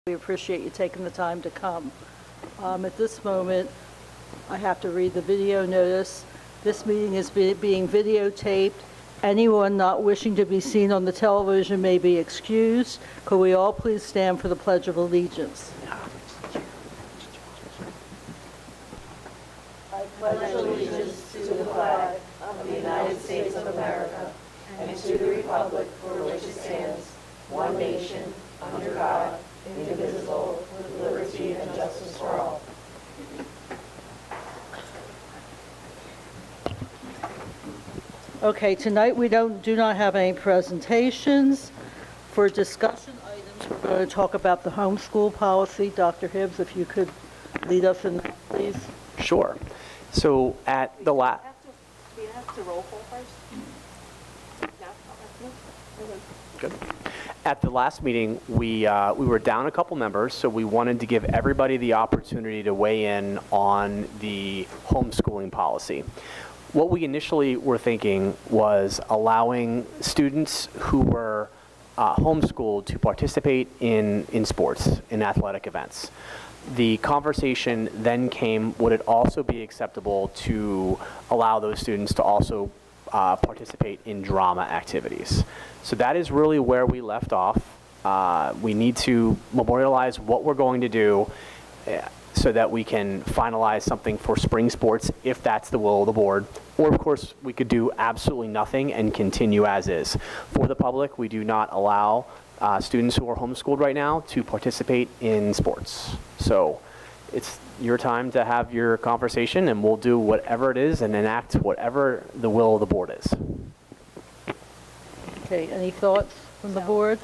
We appreciate you taking the time to come. At this moment, I have to read the video notice. This meeting is being videotaped. Anyone not wishing to be seen on the television may be excused. Could we all please stand for the Pledge of Allegiance? I pledge allegiance to the flag of the United States of America and to the republic for which it stands, one nation, under God, indivisible, with liberty and justice for all. Okay, tonight we do not have any presentations. For discussion items, we're going to talk about the homeschool policy. Dr. Hibbs, if you could lead us in that, please. Sure. So at the last... Do you have to roll call first? Good. At the last meeting, we were down a couple members, so we wanted to give everybody the opportunity to weigh in on the homeschooling policy. What we initially were thinking was allowing students who were homeschooled to participate in sports, in athletic events. The conversation then came, would it also be acceptable to allow those students to also participate in drama activities? So that is really where we left off. We need to memorialize what we're going to do so that we can finalize something for spring sports if that's the will of the board. Or of course, we could do absolutely nothing and continue as is. For the public, we do not allow students who are homeschooled right now to participate in sports. So it's your time to have your conversation, and we'll do whatever it is and enact whatever the will of the board is. Okay, any thoughts from the board?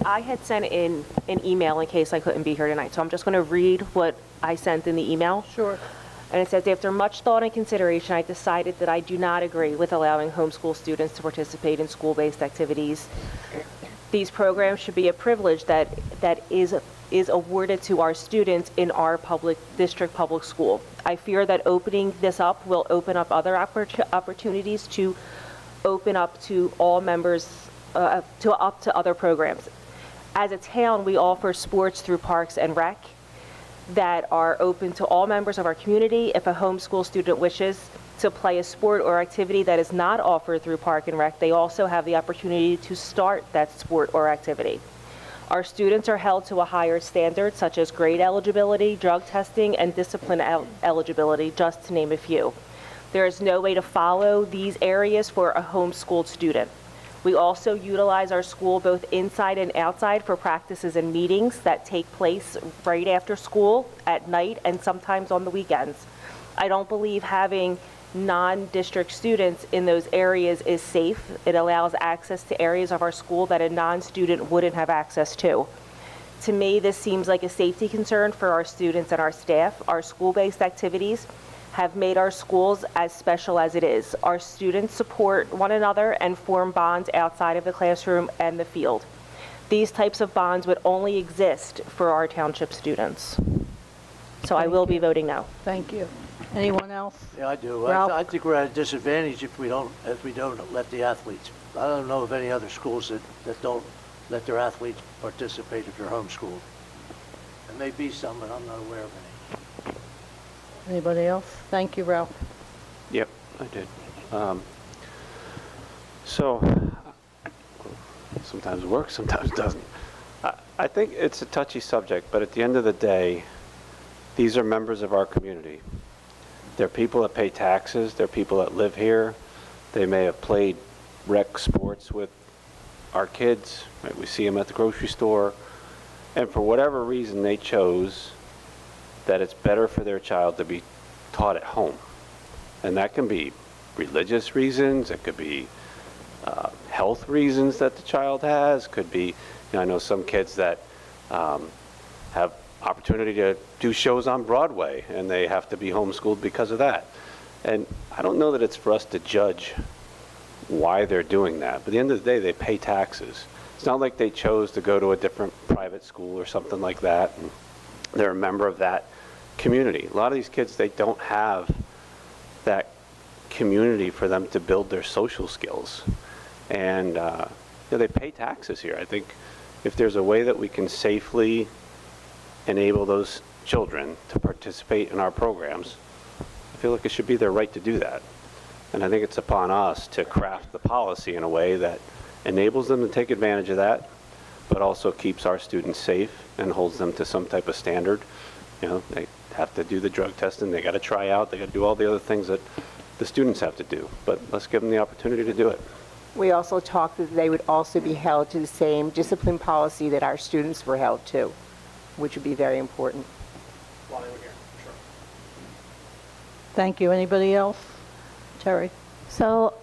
I had sent in an email in case I couldn't be here tonight, so I'm just going to read what I sent in the email. Sure. And it says, after much thought and consideration, I decided that I do not agree with allowing homeschool students to participate in school-based activities. These programs should be a privilege that is awarded to our students in our district public school. I fear that opening this up will open up other opportunities to open up to all members, to other programs. As a town, we offer sports through Parks and Rec that are open to all members of our community. If a homeschool student wishes to play a sport or activity that is not offered through Park and Rec, they also have the opportunity to start that sport or activity. Our students are held to a higher standard, such as grade eligibility, drug testing, and discipline eligibility, just to name a few. There is no way to follow these areas for a homeschooled student. We also utilize our school both inside and outside for practices and meetings that take place right after school, at night, and sometimes on the weekends. I don't believe having non-district students in those areas is safe. It allows access to areas of our school that a non-student wouldn't have access to. To me, this seems like a safety concern for our students and our staff. Our school-based activities have made our schools as special as it is. Our students support one another and form bonds outside of the classroom and the field. These types of bonds would only exist for our township students. So I will be voting no. Thank you. Anyone else? Yeah, I do. Ralph? I think we're at a disadvantage if we don't let the athletes. I don't know of any other schools that don't let their athletes participate if they're homeschooled. There may be some, but I'm not aware of any. Anybody else? Thank you, Ralph. Yep, I did. So sometimes it works, sometimes it doesn't. I think it's a touchy subject, but at the end of the day, these are members of our community. They're people that pay taxes. They're people that live here. They may have played rec sports with our kids. Right? We see them at the grocery store. And for whatever reason, they chose that it's better for their child to be taught at home. And that can be religious reasons. It could be health reasons that the child has. Could be, I know some kids that have opportunity to do shows on Broadway and they have to be homeschooled because of that. And I don't know that it's for us to judge why they're doing that. But at the end of the day, they pay taxes. It's not like they chose to go to a different private school or something like that. And they're a member of that community. A lot of these kids, they don't have that community for them to build their social skills. And they pay taxes here. I think if there's a way that we can safely enable those children to participate in our programs, I feel like it should be their right to do that. And I think it's upon us to craft the policy in a way that enables them to take advantage of that, but also keeps our students safe and holds them to some type of standard. You know, they have to do the drug testing, they got to try out, they got to do all the other things that the students have to do. But let's give them the opportunity to do it. We also talked that they would also be held to the same discipline policy that our students were held to, which would be very important. While they were here, sure. Thank you. Anybody else? Terry? So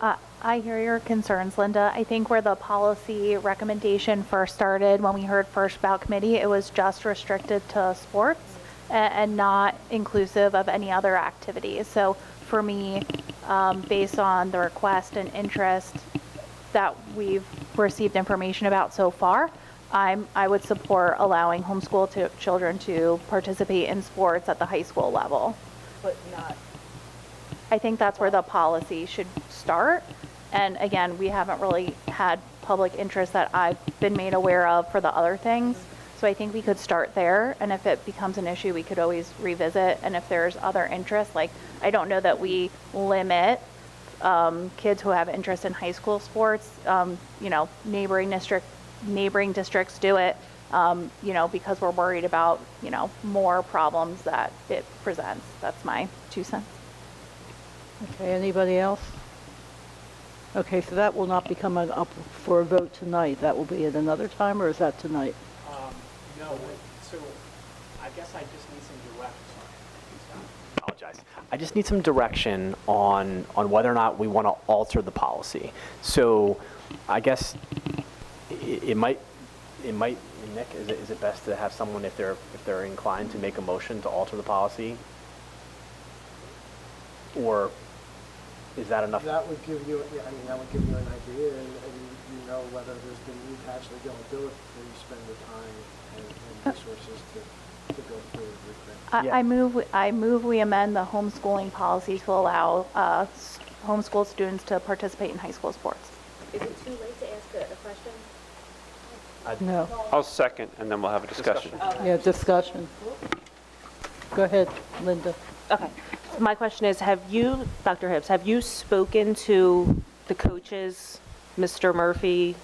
I hear your concerns, Linda. I think where the policy recommendation first started, when we heard first about committee, it was just restricted to sports and not inclusive of any other activities. So for me, based on the request and interest that we've received information about so far, I would support allowing homeschool children to participate in sports at the high school level, but not. I think that's where the policy should start. And again, we haven't really had public interest that I've been made aware of for the other things. So I think we could start there. And if it becomes an issue, we could always revisit. And if there's other interests, like I don't know that we limit kids who have interest in high school sports. You know, neighboring districts do it, you know, because we're worried about, you know, more problems that it presents. That's my 2 cents. Okay, anybody else? Okay, so that will not become up for a vote tonight. That will be at another time, or is that tonight? No, so I guess I just need some direction. Apologize. I just need some direction on whether or not we want to alter the policy. So I guess it might, Nick, is it best to have someone, if they're inclined to make a motion to alter the policy? Or is that enough? That would give you, yeah, I mean, that would give you an idea, and you know whether there's been, you actually go and do it before you spend the time and resources to go through and reprint. Yeah. I move we amend the homeschooling policy to allow homeschool students to participate in high school sports. Is it too late to ask a question? No. I'll second, and then we'll have a discussion. Yeah, discussion. Go ahead, Linda. Okay. My question is, have you, Dr. Hibbs, have you spoken to the coaches, Mr. Murphy,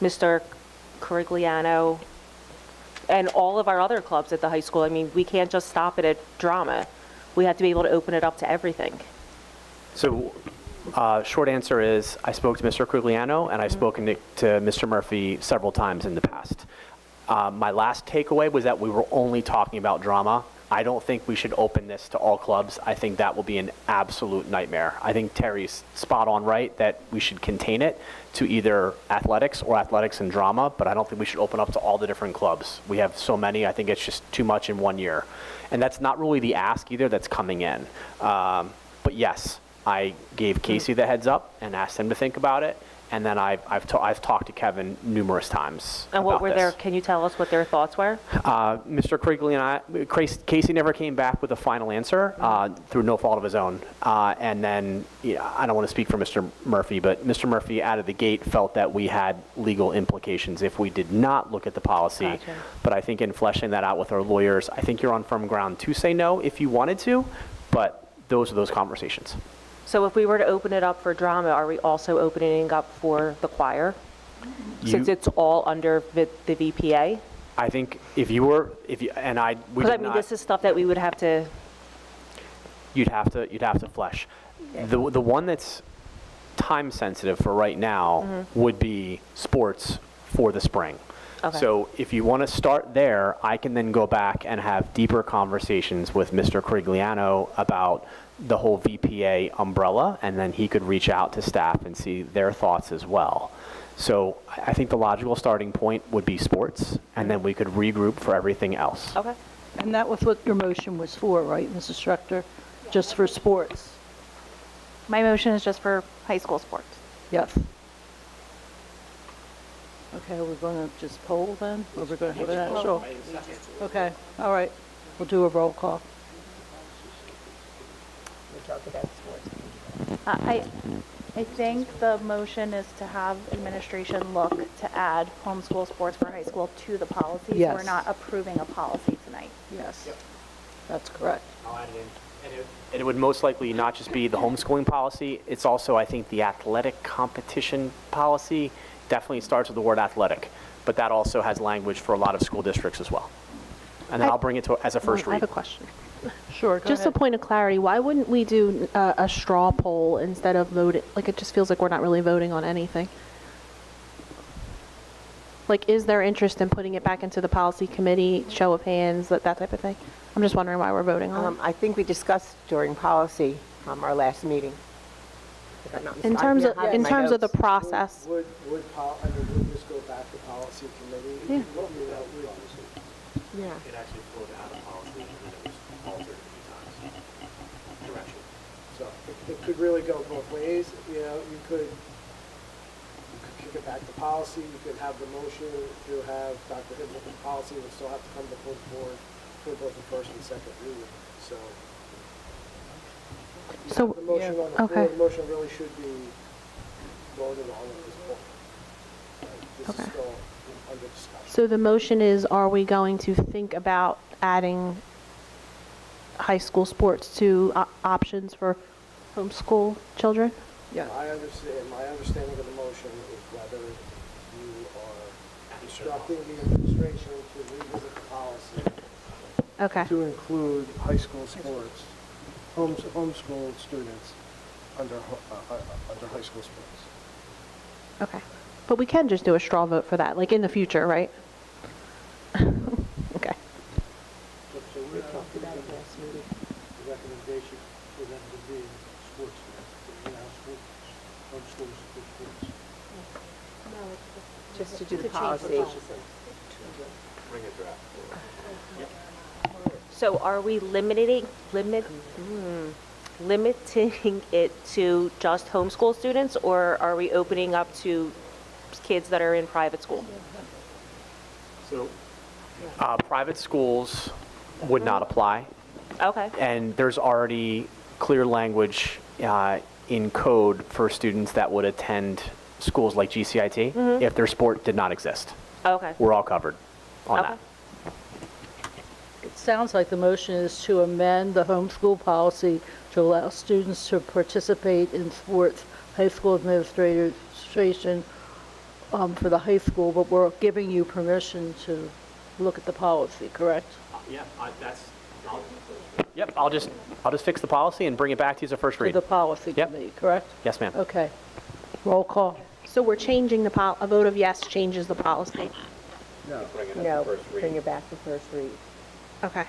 Mr. Corigliano, and all of our other clubs at the high school? I mean, we can't just stop it at drama. We have to be able to open it up to everything. So, short answer is, I spoke to Mr. Corigliano, and I've spoken to Mr. Murphy several times in the past. My last takeaway was that we were only talking about drama. I don't think we should open this to all clubs. I think that will be an absolute nightmare. I think Terry's spot on right that we should contain it to either athletics or athletics and drama, but I don't think we should open up to all the different clubs. We have so many, I think it's just too much in one year. And that's not really the ask either that's coming in. But yes, I gave Casey the heads up and asked him to think about it. And then I've talked to Kevin numerous times. And what about were this. their, can you tell us what their thoughts were? Mr. Krigley and Casey never came back with a final answer through no fault of his own. And then, I don't want to speak for Mr. Murphy, but Mr. Murphy out of the gate felt that we had legal implications if we did not look at the policy. Gotcha. But I think in fleshing that out with our lawyers, I think you're on firm ground to say no if you wanted to, but those are those conversations. So if we were to open it up for drama, are we also opening up for the choir? Since it's all under the VPA? I think we Because did I mean, not. this is stuff that we would have to, You'd have to flesh. The one that's time sensitive for right now would be sports for the spring. Okay. So if you want to start there, I can then go back and have deeper conversations with Mr. Corigliano about the whole VPA umbrella, and then he could reach out to staff and see their thoughts as well. So I think the logical starting point would be sports, and then we could regroup for everything else. okay. And that was what your motion was for, right, Mrs. Strechter? Just for sports? My motion is just for high school sports. Yes. Okay, we're going to just poll then, or we're going to have an actual? Okay, all right. We'll do a roll call. We talked about sports. I think the motion is to have administration look to add homeschool sports for high school to the policy. So Yes. we're not approving a policy tonight. Yes, that's correct. I'll add it in. And it would most likely not just be the homeschooling policy, it's also, I think, the athletic competition policy. Definitely starts with the word athletic, but that also has language for a lot of school districts as well. And then I'll bring it to, as a first I have read. a question. Sure, go Just a ahead. point of clarity, why wouldn't we do a straw poll instead of voting? Like, it just feels like we're not really voting on anything. Like, is there interest in putting it back into the policy committee, show of hands, that type of thing? I'm just wondering why we're voting on it. I think we discussed during policy, our last meeting. If I'm not In mistaken. terms of, I have in my terms of the notes. process. Would this go back to policy committee? Yeah. Yeah. It actually flowed out of policy and then it was altered a few times. Direction. So it could really go both ways, you know, you could kick it back to policy, you could have the motion to have Dr. Hibbert with policy, would still have to come before the board for both the first and second reading, so. You So- have the motion on the Okay. floor, the motion really should be voted on at this point. This Okay. is still under discussion. So the motion is, are we going to think about adding high school sports to options for homeschool children? Yeah. My understanding of the motion is whether you are instructing the administration to revisit the policy Okay. to include high school sports, homeschool students under high school sports. Okay. But we can just do a straw vote for that, like in the future, right? Okay. So we talked about the recommendation for them to be sports, sports, homeschools for sports. Just to do the policy. So are we limiting it to just homeschool students, or are we opening up to kids that are in private school? So, private schools would not apply. Okay. And there's already clear language in code for students that would attend schools like GCIT if their sport did not exist. Okay. We're all covered on Okay. that. It sounds like the motion is to amend the homeschool policy to allow students to participate in sports, high school administration for the high school, but we're giving you permission to look at the policy, correct? Yeah, Yep, I'll just fix the policy and bring it back to you as a first To read. the policy Yep. committee, correct? Yes, ma'am. Okay. Roll call. So we're changing a vote of yes changes the policy. No, bring it back to first read. Okay.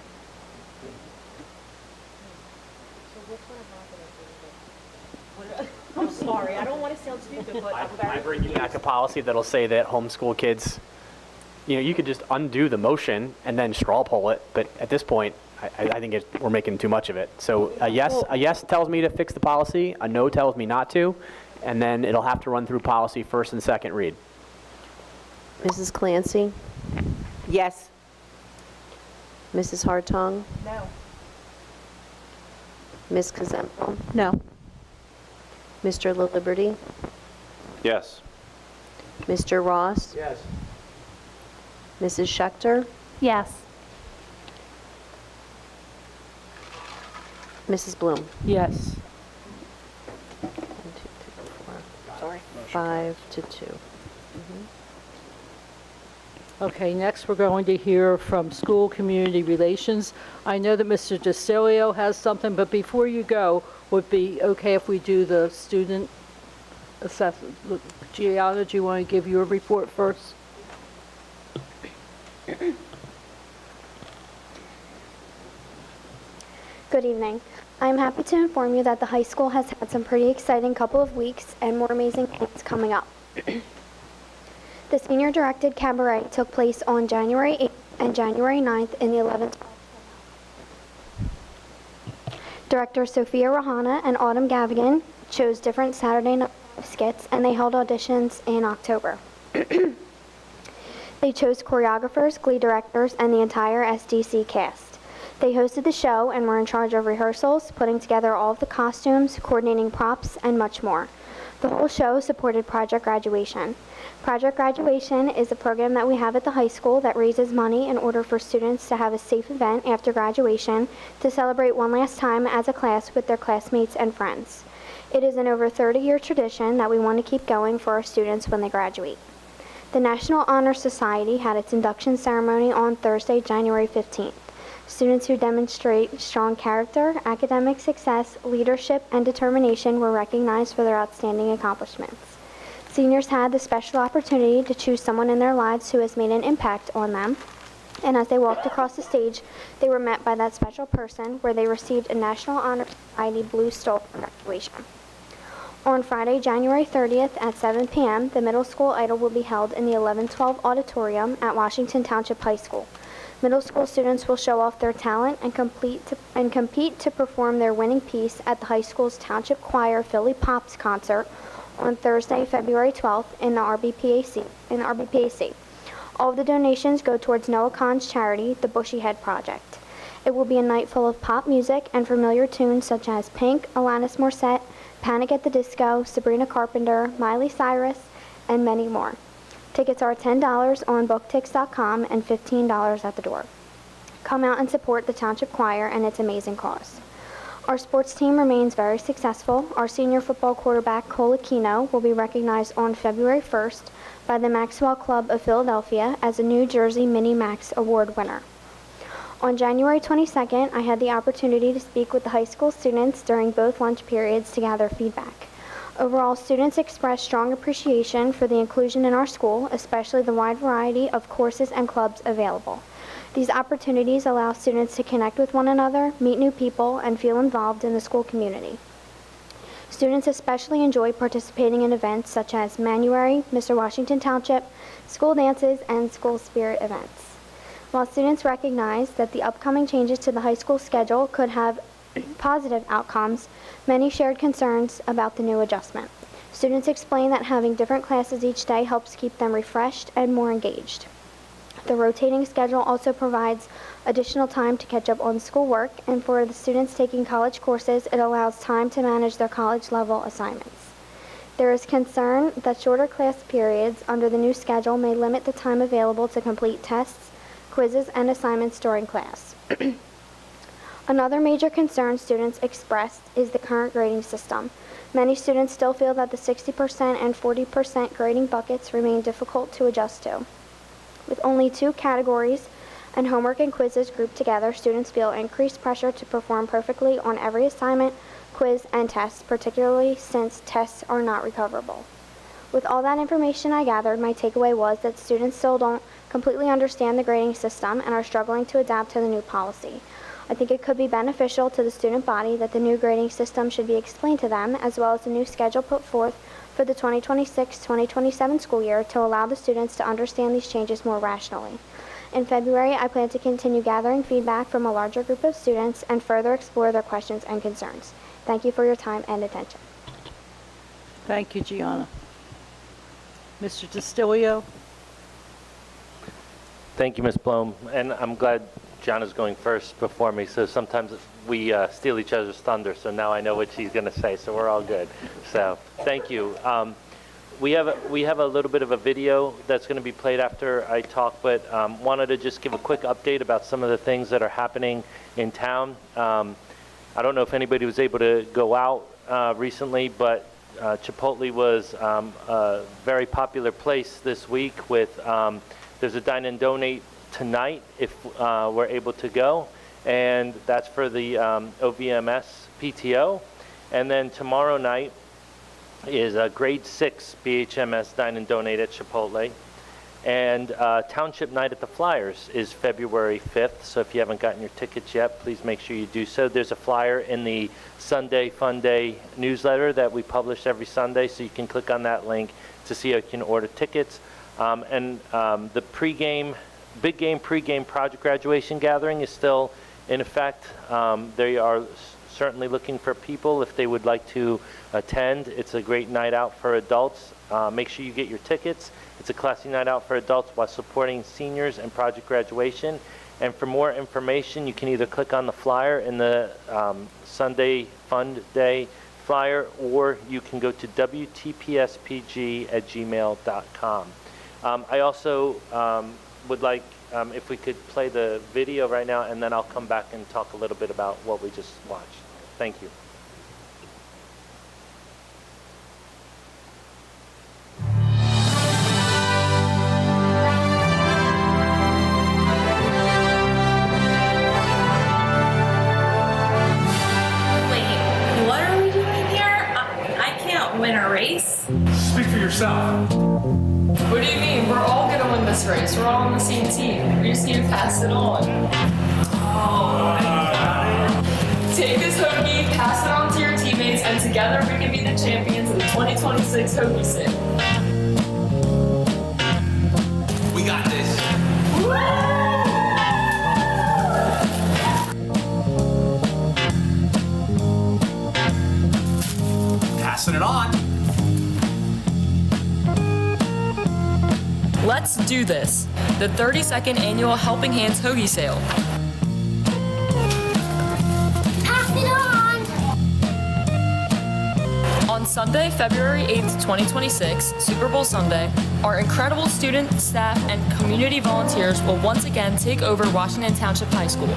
I'm sorry, I don't want to sound stupid, but I'm I bring you back a policy that'll say that homeschool kids, you could just undo the motion and then straw poll it, but at this point, I think we're making too much of it. So a yes tells me to fix the policy, a no tells me not to, and then it'll have to run through policy first and second read. Mrs. Clancy, Yes. Mrs. Hartong, No. Ms. Kazempo, No. Mr. La Liberty, Yes. Mr. Ross, Yes. Mrs. Schechter, Yes. Mrs. Bloom. Yes. 1, 2, 3, 4. Sorry. 5 to 2. Okay, next we're going to hear from School Community Relations. I know that Mr. DeCilio has something, but before you go, would it be okay if we do the student assessment? Gianna, do you want to give your report first? Good evening. I'm happy to inform you that the high school has had some pretty exciting couple of weeks and more amazing things coming up. The senior-directed cabaret took place on January 8th and January 9th in the 11th. Director Sophia Rahana and Autumn Gavigan chose different Saturday Night Live skits, and they held auditions in October. They chose choreographers, glee directors, and the entire SDC cast. They hosted the show and were in charge of rehearsals, putting together all of the costumes, coordinating props, and much more. The whole show supported Project Graduation. Project Graduation is a program that we have at the high school that raises money in order for students to have a safe event after graduation to celebrate one last time as a class with their classmates and friends. It is an over 30-year tradition that we want to keep going for our students when they graduate. The National Honor Society had its induction ceremony on Thursday, January 15th. Students who demonstrate strong character, academic success, leadership, and determination were recognized for their outstanding accomplishments. Seniors had the special opportunity to choose someone in their lives who has made an impact on them, and as they walked across the stage, they were met by that special person where they received a National Honor Society Blue Stole for graduation. On Friday, January 30th at 7 p.m., the middle school idol will be held in the 1112 auditorium at Washington Township High School. Middle school students will show off their talent and compete to perform their winning piece at the high school's Township Choir Philly Pops concert on Thursday, February 12th in the RBPAC. All of the donations go towards Noah Kahn's charity, the Bushy Head Project. It will be a night full of pop music and familiar tunes such as Pink, Alanis Morissette, Panic at the Disco, Sabrina Carpenter, Miley Cyrus, and many more. Tickets are $10 on booktix.com and $15 at the door. Come out and support the Township Choir and its amazing cause. Our sports team remains very successful. Our senior football quarterback, Cole Aquino, will be recognized on February 1st by the Maxwell Club of Philadelphia as a New Jersey Mini Max Award winner. On January 22nd, I had the opportunity to speak with the high school students during both lunch periods to gather feedback. Overall, students expressed strong appreciation for the inclusion in our school, especially the wide variety of courses and clubs available. These opportunities allow students to connect with one another, meet new people, and feel involved in the school community. Students especially enjoy participating in events such as Manuary, Mr. Washington Township, school dances, and school spirit events. While students recognize that the upcoming changes to the high school schedule could have positive outcomes, many shared concerns about the new adjustment. Students explained that having different classes each day helps keep them refreshed and more engaged. The rotating schedule also provides additional time to catch up on schoolwork, and for the students taking college courses, it allows time to manage their college-level assignments. There is concern that shorter class periods under the new schedule may limit the time available to complete tests, quizzes, and assignments during class. Another major concern students expressed is the current grading system. Many students still feel that the 60% and 40% grading buckets remain difficult to adjust to. With only 2 categories and homework and quizzes grouped together, students feel increased pressure to perform perfectly on every assignment, quiz, and test, particularly since tests are not recoverable. With all that information I gathered, my takeaway was that students still don't completely understand the grading system and are struggling to adapt to the new policy. I think it could be beneficial to the student body that the new grading system should be explained to them, as well as the new schedule put forth for the 2026-2027 school year to allow the students to understand these changes more rationally. In February, I plan to continue gathering feedback from a larger group of students and further explore their questions and concerns. Thank you for your time and attention. Thank you, Gianna. Mr. Distilio? Thank you, Ms. Blom, and I'm glad Gianna's going first before me, so sometimes we steal each other's thunder, so now I know what she's going to say, so we're all good. So, thank you. We have a little bit of a video that's going to be played after I talk, but wanted to just give a quick update about some of the things that are happening in town. I don't know if anybody was able to go out recently, but Chipotle was a very popular place this week with, there's a dine and donate tonight if we're able to go, and that's for the OVMS PTO. And then tomorrow night is a grade 6 BHMS Dine and Donate at Chipotle. And Township Night at the Flyers is February 5th, so if you haven't gotten your tickets yet, please make sure you do so. There's a flyer in the Sunday Fun Day newsletter that we publish every Sunday, so you can click on that link to see how you can order tickets. The big game pregame project graduation gathering is still in effect. They are certainly looking for people if they would like to attend. It's a great night out for adults. Make sure you get your tickets. It's a classy night out for adults while supporting seniors and project graduation. And for more information, you can either click on the flyer in the Sunday Fun Day flyer, or you can go to wtpspg@gmail.com. I also would like, if we could play the video right now, and then I'll come back and talk a little bit about what we just watched. Thank you. Wait, what are we doing here? I can't win a race. Speak for yourself. What do you mean? We're all gonna win this race. We're all on the same team. We just need to pass it on. Take this hoagie, pass it on to your teammates, and together we can be the champions of the 2026 Hoagie Sim. We got this. Passing it on. Let's do this. The 32nd annual Helping Hands Hoagie Sale. Pass it on! On Sunday, February 8th, 2026, Super Bowl Sunday, our incredible student, staff, and community volunteers will once again take over Washington Township High School,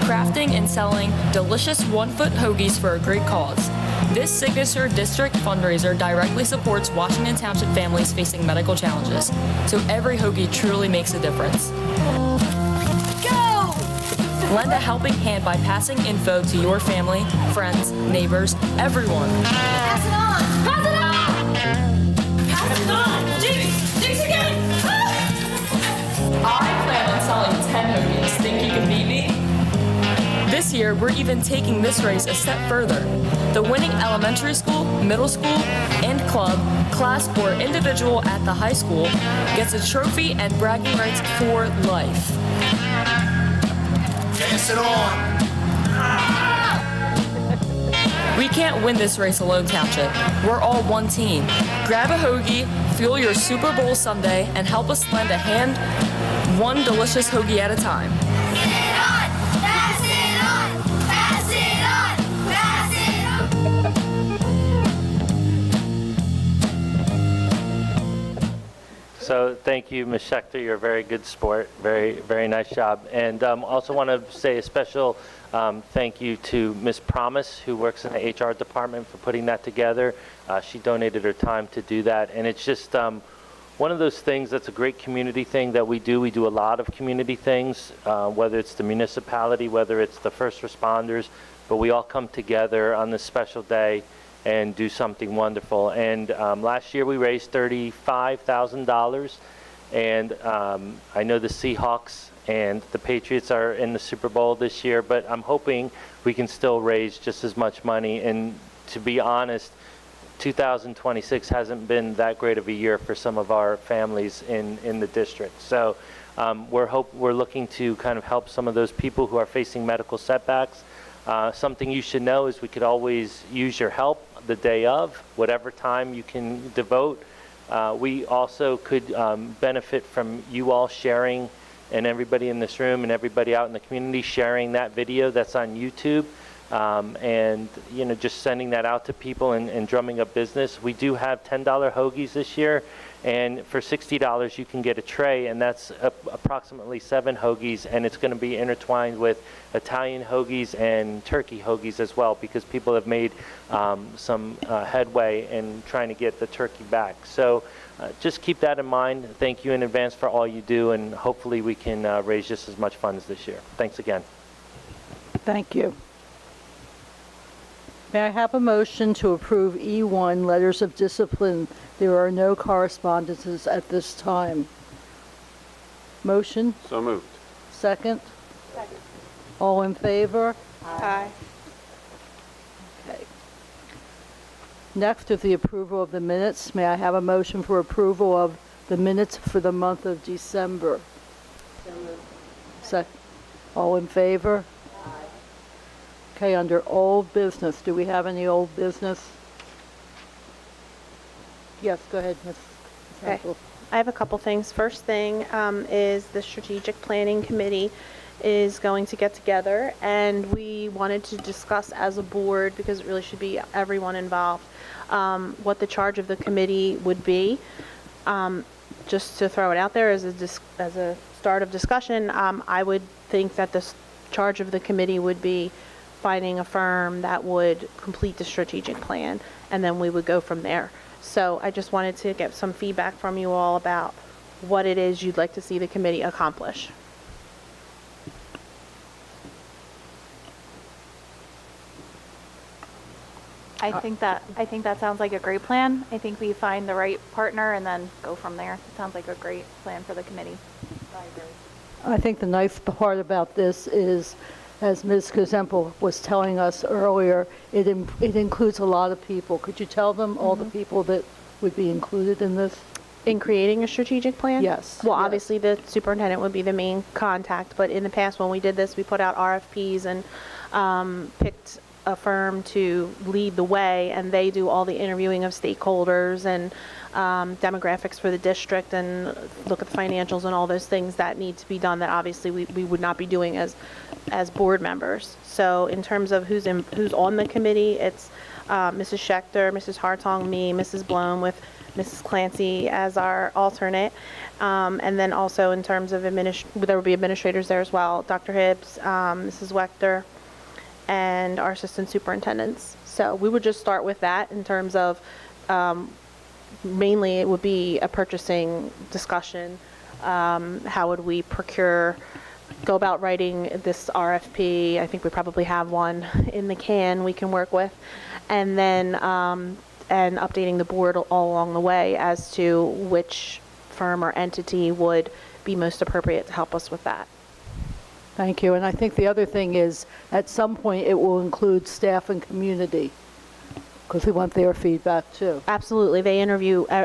crafting and selling delicious one-foot hoagies for a great cause. This signature district fundraiser directly supports Washington Township families facing medical challenges, so every hoagie truly makes a difference. Go! Lend a helping hand by passing info to your family, friends, neighbors, everyone. Pass it on! Pass it on! Pass it on! Jinx again! I plan on selling 10 hoagies. Think you can beat me? This year, we're even taking this race a step further. The winning elementary school, middle school, and club, class, or individual at the high school gets a trophy and bragging rights for life. Pass it on. We can't win this race alone, Township. We're all one team. Grab a hoagie, fuel your Super Bowl Sunday, and help us lend a hand, one delicious hoagie at a time. So thank you, Ms. Schechter. You're a very good sport. Very, very nice job. And also want to say a special thank you to Ms. Promise, who works in the HR department, for putting that together. She donated her time to do that. And it's just one of those things that's a great community thing that we do. We do a lot of community things, whether it's the municipality, whether it's the first responders, but we all come together on this special day and do something wonderful. And last year we raised $35,000, and I know the Seahawks and the Patriots are in the Super Bowl this year, but I'm hoping we can still raise just as much money. And to be honest, 2026 hasn't been that great of a year for some of our families in the district. So we're looking to kind of help some of those people who are facing medical setbacks. Something you should know is we could always use your help the day of, whatever time you can devote. We also could benefit from you all sharing, and everybody in this room and everybody out in the community sharing that video that's on YouTube, and just sending that out to people and drumming up business. We do have $10 hoagies this year, and for $60 you can get a tray, and that's approximately 7 hoagies, and it's going to be intertwined with Italian hoagies and turkey hoagies as well, because people have made some headway in trying to get the turkey back. So just keep that in mind. Thank you in advance for all you do, and hopefully we can raise just as much funds this year. Thanks again. Thank you. May I have a motion to approve E1 letters of discipline? There are no correspondences at this time. Motion? So moved. Second? Second. All in favor? Aye. Okay. Next is the approval of the minutes. May I have a motion for approval of the minutes for the month of December? So moved. All in favor? Okay, under old business, do we have any old business? Yes, go ahead, Ms. Okay. Hansel. I have a couple things. First thing is the Strategic Planning Committee is going to get together, and we wanted to discuss as a board, because it really should be everyone involved, what the charge of the committee would be. Just to throw it out there as a start of discussion, I would think that the charge of the committee would be finding a firm that would complete the strategic plan, and then we would go from there. So I just wanted to get some feedback from you all about what it is you'd like to see the committee accomplish. I think that sounds like a great plan. I think we find the right partner and then go from there. It sounds like a great plan for the committee. I agree. I think the nice part about this is, as Ms. Kazempo was telling us earlier, it includes a lot of people. Could you tell them all the people that would be included in this? In creating a strategic plan? Yes. Well, yes. obviously, the superintendent would be the main contact, but in the past, when we did this, we put out RFPs and picked a firm to lead the way, and they do all the interviewing of stakeholders and demographics for the district and look at the financials and all those things that need to be done that obviously we would not be doing as board members. So in terms of who's on the committee, it's Mrs. Schechter, Mrs. Hartong, me, Mrs. Blome, with Mrs. Clancy as our alternate. And then also in terms of there will be administrators there as well, Dr. Hibbs, Mrs. Wechter, and our assistant superintendents. So we would just start with that in terms of mainly it would be a purchasing discussion. How would we go about writing this RFP? I think we probably have one in the can we can work with. And then and updating the board all along the way as to which firm or entity would be most appropriate to help us with that. Thank you. And I think the other thing is, at some point, it will include staff and community, because we want their feedback too. Absolutely. They interview, I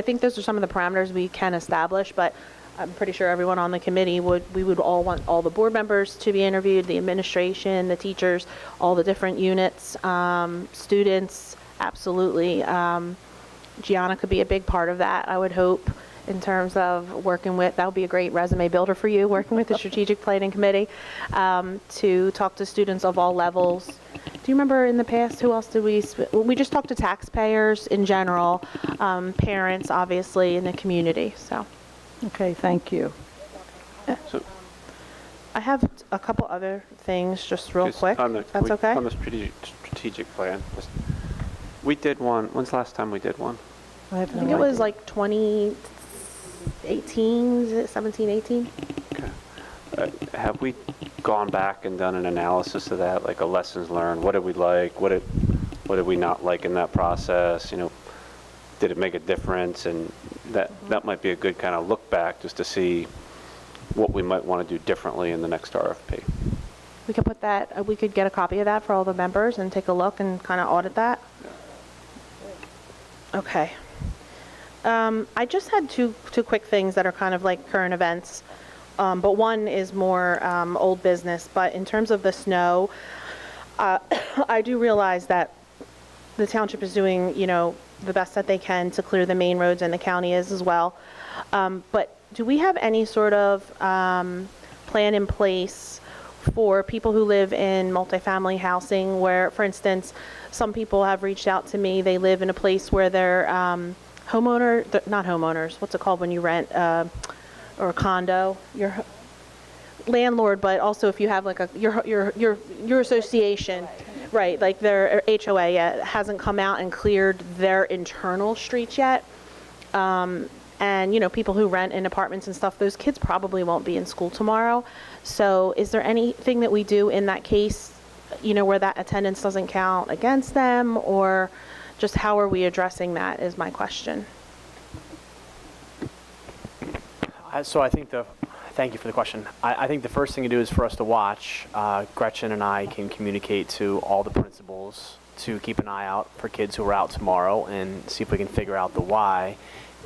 think those are some of the parameters we can establish, but I'm pretty sure everyone on the committee we would all want all the board members to be interviewed, the administration, the teachers, all the different units, students, absolutely. Gianna could be a big part of that, I would hope, in terms of working with, that would be a great resume builder for you, working with the strategic planning committee, to talk to students of all levels. Do you remember in the past, who else did we just talked to taxpayers in general, parents, obviously, in the community, so. Okay, thank you. So, I have a couple other things, just real quick, if that's okay? On the strategic plan, we did one, when's the last time we did one? I think it was like 2018, is it 17, 18? Okay. Have we gone back and done an analysis of that, like a lessons learned? What did we like? What did we not like in that process? Did it make a difference? And that might be a good kind of look back just to see what we might want to do differently in the next RFP. We could put that, we could get a copy of that for all the members and take a look and kind of audit that. Okay. I just had two quick things that are kind of like current events, but one is more old business. But in terms of the snow, I do realize that the township is doing, the best that they can to clear the main roads, and the county is as well. But do we have any sort of plan in place for people who live in multifamily housing where, for instance, some people have reached out to me, they live in a place where they're not homeowners, what's it called when you rent, or a condo, your landlord, but also if you have like your association, right, like their HOA hasn't come out and cleared their internal streets yet. And, people who rent in apartments and stuff, those kids probably won't be in school tomorrow. So is there anything that we do in that case, where that attendance doesn't count against them, or just how are we addressing that is my question. So thank you for the question. I think the first thing to do is for us to watch. Gretchen and I can communicate to all the principals to keep an eye out for kids who are out tomorrow and see if we can figure out the why.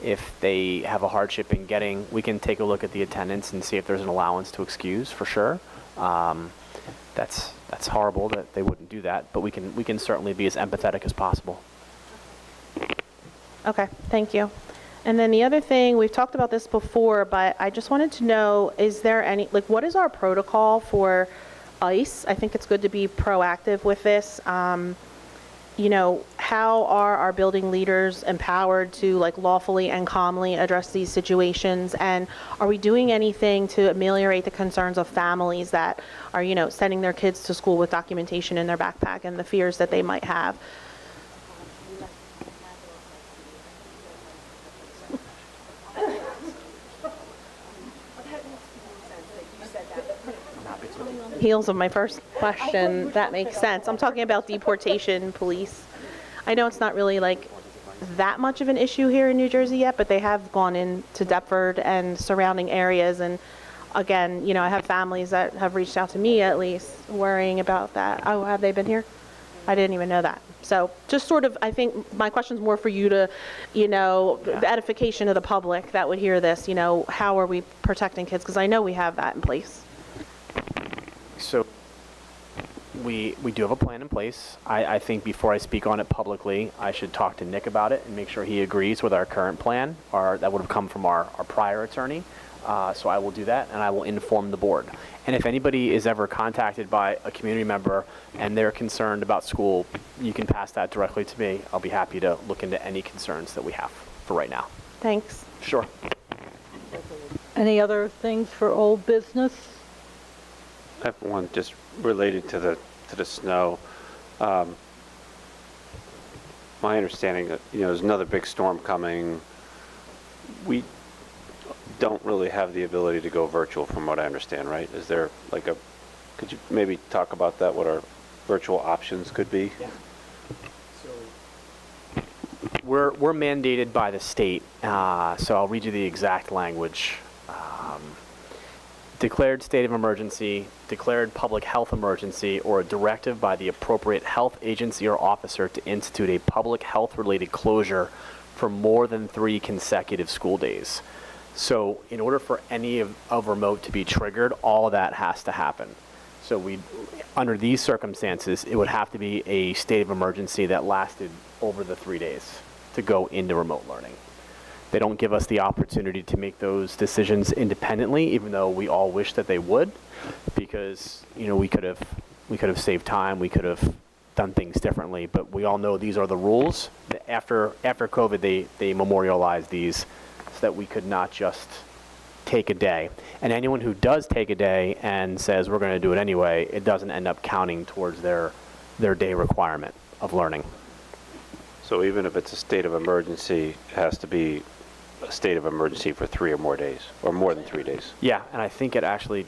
If they have a hardship in getting, we can take a look at the attendance and see if there's an allowance to excuse for sure. That's horrible that they wouldn't do that, but we can certainly be as empathetic as possible. Okay, thank you. And then the other thing, we've talked about this before, but I just wanted to know, is there any, like, what is our protocol for ice? I think it's good to be proactive with this. You know, how are our building leaders empowered to, like, lawfully and calmly address these situations? And are we doing anything to ameliorate the concerns of families that are, you know, sending their kids to school with documentation in their backpack and the fears that they might have? Heels of my first question, that makes sense. I'm talking about deportation police. I know it's not really like that much of an issue here in New Jersey yet, but they have gone into Deptford and surrounding areas. And again, you know, I have families that have reached out to me at least worrying about that. Oh, have they been here? I didn't even know that. So just sort of, I think my question's more for you to, you know, the edification of the public that would hear this, you know, how are we protecting kids? Because I know we have that in place. So we do have a plan in place. I think before I speak on it publicly, I should talk to Nick about it and make sure he agrees with our current plan, or that would have come from our prior attorney. So I will do that, and I will inform the board. And if anybody is ever contacted by a community member and they're concerned about school, you can pass that directly to me. I'll be happy to look into any concerns that we have for right now. Thanks. Sure. Any other things for old business? I have one just related to the snow. My understanding that, you know, there's another big storm coming. We don't really have the ability to go virtual from what I understand, right? Is there like could you maybe talk about that, what our virtual options could be? Yeah. So we're mandated by the state, so I'll read you the exact language. Declared state of emergency, declared public health emergency, or a directive by the appropriate health agency or officer to institute a public health-related closure for more than 3 consecutive school days. So in order for any of remote to be triggered, all of that has to happen. So under these circumstances, it would have to be a state of emergency that lasted over the 3 days to go into remote learning. They don't give us the opportunity to make those decisions independently, even though we all wish that they would, because, you know, we could have saved time, we could have done things differently, but we all know these are the rules. After COVID, they memorialized these so that we could not just take a day. And anyone who does take a day and says we're going to do it anyway, it doesn't end up counting towards their day requirement of learning. So even if it's a state of emergency, it has to be a state of emergency for 3 or more days, or more than 3 days. Yeah, and I think it actually,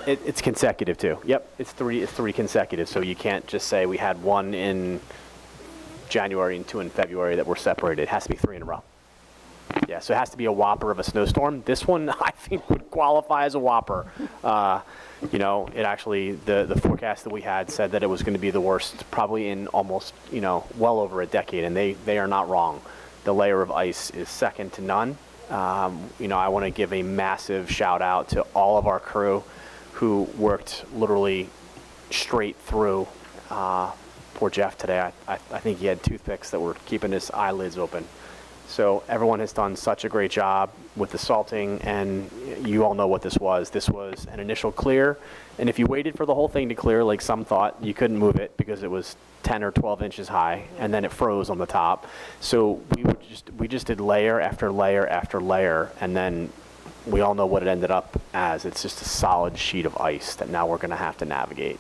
it's consecutive too. Yep, it's three consecutive. So you can't just say we had 1 in January and 2 in February that were separated. It has to be 3 in a row. Yeah, so it has to be a whopper of a snowstorm. This one, I think, would qualify as a whopper. You know, it actually, the forecast that we had said that it was going to be the worst probably in almost, you know, well over a decade, and they are not wrong. The layer of ice is second to none. You know, I want to give a massive shout out to all of our crew who worked literally straight through. Poor Jeff today, I think he had toothpicks that were keeping his eyelids open. So everyone has done such a great job with the salting, and you all know what this was. This was an initial clear, and if you waited for the whole thing to clear, like some thought, you couldn't move it because it was 10 or 12 inches high, and then it froze on the top. So we just did layer after layer after layer, and then we all know what it ended up as. It's just a solid sheet of ice that now we're going to have to navigate.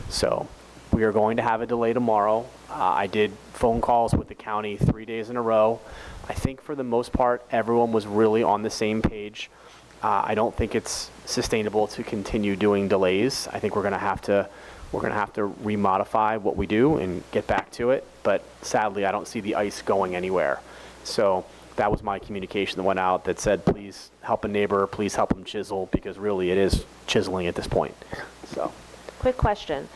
So we are going to have a delay tomorrow. I did phone calls with the county 3 days in a row. I think for the most part, everyone was really on the same page. I don't think it's sustainable to continue doing delays. I think we're going to have to remodify what we do and get back to it. But sadly, I don't see the ice going anywhere. So that was my communication that went out that said, please help a neighbor, please help them chisel, because really it is chiseling at this point. So, Quick question.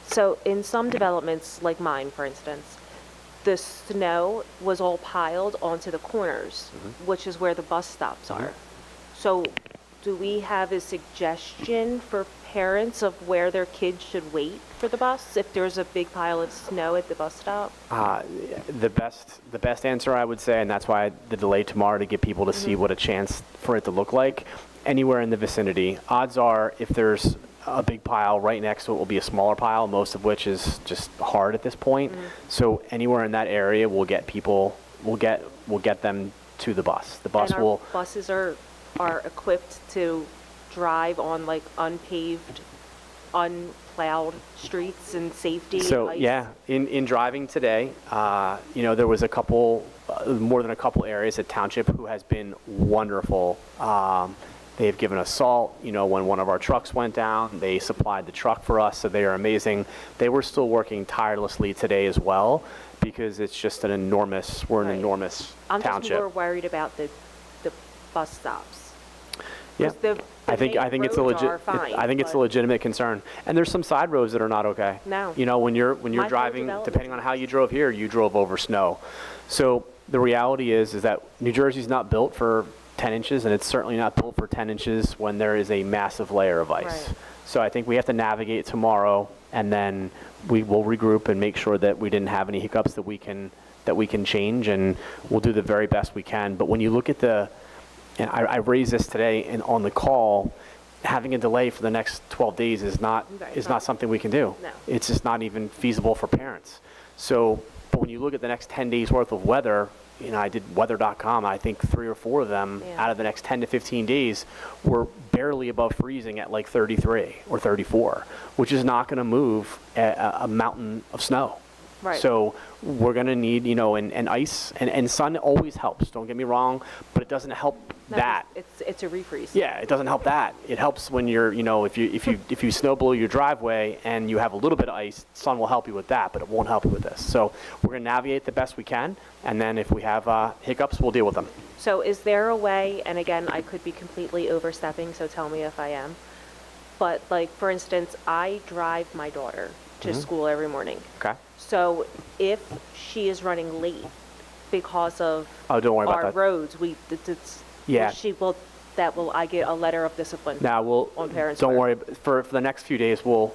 So in some developments, like mine, for instance, the snow was all piled onto the corners, which is where the bus stops are. So do we have a suggestion for parents of where their kids should wait for the bus if there's a big pile of snow at the bus stop? The best answer I would say, and that's why the delay tomorrow to get people to see what a chance for it to look like, anywhere in the vicinity. Odds are if there's a big pile right next to it will be a smaller pile, most of which is just hard at this point. So anywhere in that area will get people, will get them to the bus. The bus And our will, buses are equipped to drive on like unpaved, unplowed streets and safety. so ice. yeah, in driving today, there was a couple, more than a couple areas at Township who has been wonderful. They've given us salt, when one of our trucks went down, they supplied the truck for us, so they are amazing. They were still working tirelessly today as well, because it's just an enormous enormous I'm township. just more worried about the bus stops. Yeah. 'Cause the I think main it's a roads legit. are fine, I think it's a but- legitimate concern, and there's some side roads that are not okay. No. When you're My whole driving, development depending on how you drove here, you drove over snow. So the reality is that New Jersey's not built for 10 inches, and it's certainly not built for 10 inches when there is a massive layer of ice. Right. So I think we have to navigate tomorrow, and then we will regroup and make sure that we didn't have any hiccups that we can change, and we'll do the very best we can. But when you look at and I raised this today on the call, having a delay for the next 12 days is not something we can do. No. It's just not even feasible for parents. So, but when you look at the next 10 days worth of weather, I did weather.com, I think 3 or 4 of them out of the next 10 to 15 days were barely above freezing at like 33 or 34, which is not going to move a mountain of snow. Right. So we're going to need, and ice and sun always helps. Don't get me wrong, but it doesn't help that. It's a refreeze. Yeah, it doesn't help that. It helps when you're, if you snow blow your driveway and you have a little bit of ice, sun will help you with that, but it won't help you with this. So we're going to navigate the best we can, and then if we have hiccups, we'll deal with them. So is there a way, and again, I could be completely overstepping, so tell me if I am, but like, for instance, I drive my daughter to school every morning. Okay. So if she is running late because of Oh, don't worry about our that. roads, Yeah. I get a letter of discipline. Now on parents' don't part. worry. For the next few days, we'll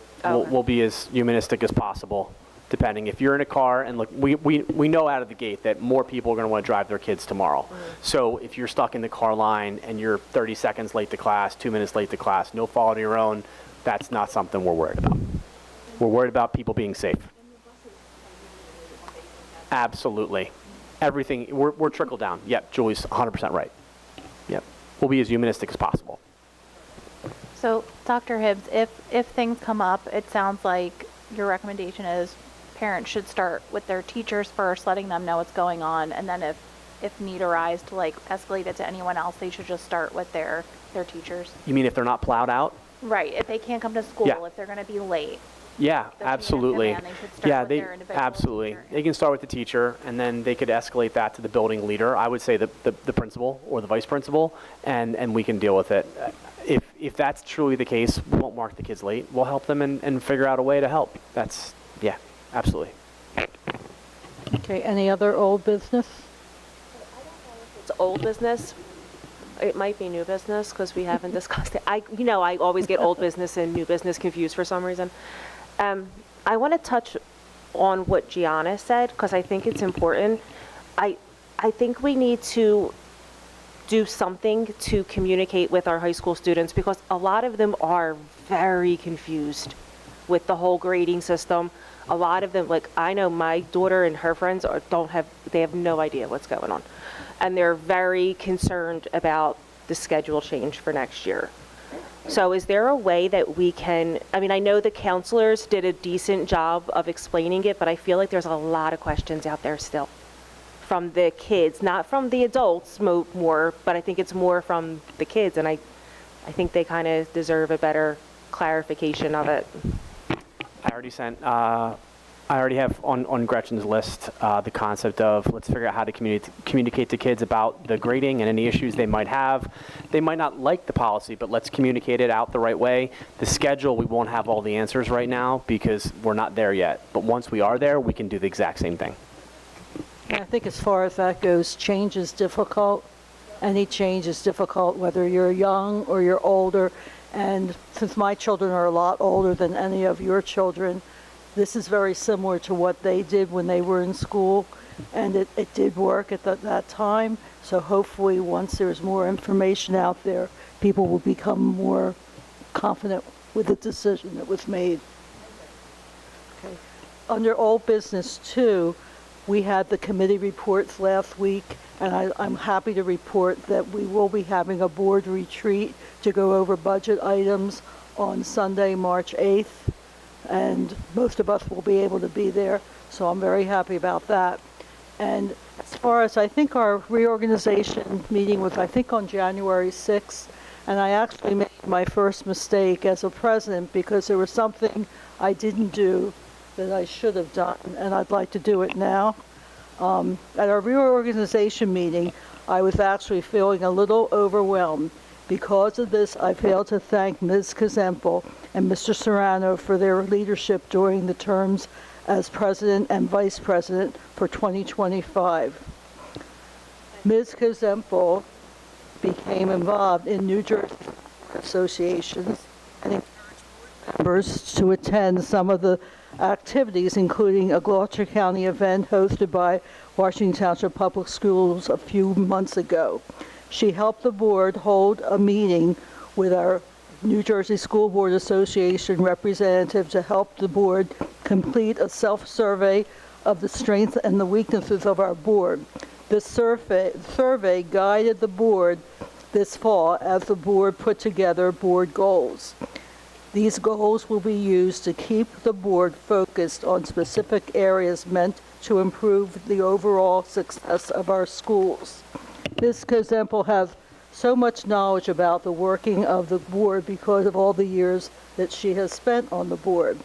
be as humanistic as possible. Depending, if you're in a car, and look, we know out of the gate that more people are going to want to drive their kids tomorrow. So if you're stuck in the car line and you're 30 seconds late to class, 2 minutes late to class, no fault of your own, that's not something we're worried about. We're worried about people being safe. Absolutely. Everything, we're trickle down. Yep, Julie's 100% right. Yep. We'll be as humanistic as possible. So, Dr. Hibbs, if things come up, it sounds like your recommendation is parents should start with their teachers first, letting them know what's going on, and then if need arise to escalate it to anyone else, they should just start with their teachers. You mean if they're not plowed out? Right, if they can't come to school, Yeah. if they're going to be late. Yeah, The chain of absolutely. command, they should start Yeah, with their individual absolutely. teacher. They can start with the teacher, and then they could escalate that to the building leader. I would say the principal or the vice principal, and we can deal with it. If that's truly the case, we won't mark the kids late. We'll help them and figure out a way to help. Yeah, absolutely. Okay, any other old business? It's old business. It might be new business because we haven't discussed it. I always get old business and new business confused for some reason. I want to touch on what Gianna said because I think it's important. I think we need to do something to communicate with our high school students because a lot of them are very confused with the whole grading system. A lot of them, I know my daughter and her friends they have no idea what's going on. And they're very concerned about the schedule change for next year. So is there a way that we can, I know the counselors did a decent job of explaining it, but I feel like there's a lot of questions out there still from the kids, not from the adults more, but I think it's more from the kids. And I think they kind of deserve a better clarification of it. I already have on Gretchen's list the concept of let's figure out how to communicate to kids about the grading and any issues they might have. They might not like the policy, but let's communicate it out the right way. The schedule, we won't have all the answers right now because we're not there yet. But once we are there, we can do the exact same thing. And I think as far as that goes, change is difficult. Any change is difficult, whether you're young or you're older. And since my children are a lot older than any of your children, this is very similar to what they did when they were in school, and it did work at that time. So hopefully, once there's more information out there, people will become more confident with the decision that was made. Okay. Under old business 2, we had the committee reports last week, and I'm happy to report that we will be having a board retreat to go over budget items on Sunday, March 8th, and most of us will be able to be there, so I'm very happy about that. And as far as, I think our reorganization meeting was, I think, on January 6th, and I actually made my first mistake as a president because there was something I didn't do that I should have done, and I'd like to do it now. At our reorganization meeting, I was actually feeling a little overwhelmed. Because of this, I failed to thank Ms. Kazempel and Mr. Serrano for their leadership during the terms as president and vice president for 2025. Ms. Kazempel became involved in New Jersey associations and encouraged members to attend some of the activities, including a Gloucester County event hosted by Washington Township Public Schools a few months ago. She helped the board hold a meeting with our New Jersey School Board Association representative to help the board complete a self-survey of the strengths and the weaknesses of our board. This survey guided the board this fall as the board put together board goals. These goals will be used to keep the board focused on specific areas meant to improve the overall success of our schools. Ms. Kazempel has so much knowledge about the working of the board because of all the years that she has spent on the board.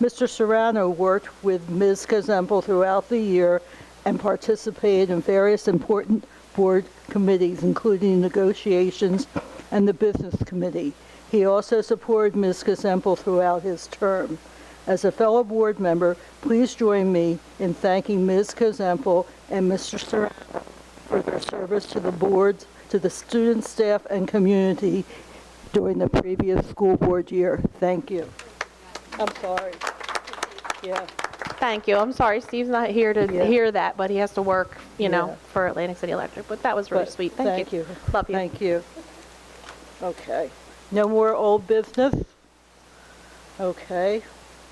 Mr. Serrano worked with Ms. Kazempel throughout the year and participated in various important board committees, including negotiations and the business committee. He also supported Ms. Kazempel throughout his term. As a fellow board member, please join me in thanking Ms. Kazempel and Mr. Serrano for their service to the board, to the students, staff, and community during the previous school board year. Thank you. I'm sorry. Yeah. Thank you. I'm sorry Steve's not here to hear that, but he has to work, you know, Yeah. for Atlantic City Electric. But that was really But sweet. Thank you. Love you. Thank you. Okay. No more old business? Okay.